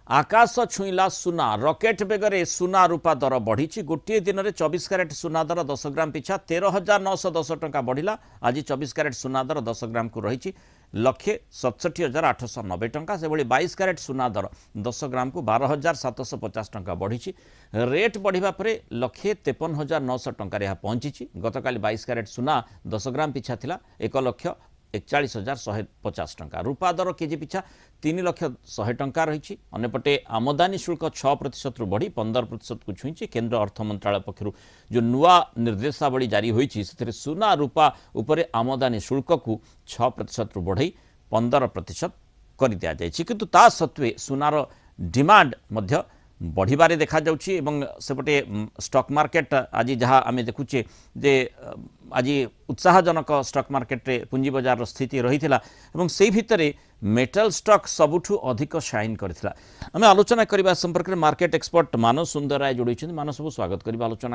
आकाश छुईला सुना रकेट बेगरे सुना रूपा दर बढ़ी गोटे दिन में 24 क्यारेट सुना दर 10 ग्राम पिछा 13,910 टंका बढ़िला। आज 24 क्यारेट सुना दर 10 ग्राम को रही 1,67,890 टंका से 22 क्यारेट सुना दर 10 ग्राम को 12,750 टंका बढ़ी। रेट बढ़िबा परे 1,53,900 टंका यहाँ पहुंची। गतकाली 22 क्यारेट सुना 10 ग्राम पिछा थिला 1,41,150 टंका। रूपा दर केजी पिछा 3,100,000 टंका रही। अन्यपटे आमदानी शुल्क 6% रु बढ़ी 15% को छुई। केंद्र अर्थ मंत्रालय पक्षर जो नुआ निर्देशावली जारी होती सुना रूपा उपरे आमदानी शुल्क को 6% रु बढ़ई 15% कर दि जाए। किंतु ता सत्वे सुनार डिमांड मध्य बढ़िबारे देखा जाउछि एवं सेपटे स्टॉक मार्केट आज जहाँ आम देखुचे जे आज उत्साहजनक स्टॉक मार्केट रे पुंजी बाजार स्थिति रही एवं से भितरे मेटल स्टॉक सबुठु अधिक शाइन करथिला। आम आलोचना करबा संपर्क में मार्केट एक्सपर्ट मानस सुंदर राय जोड़ी मानस स्वागत करबा आलोचना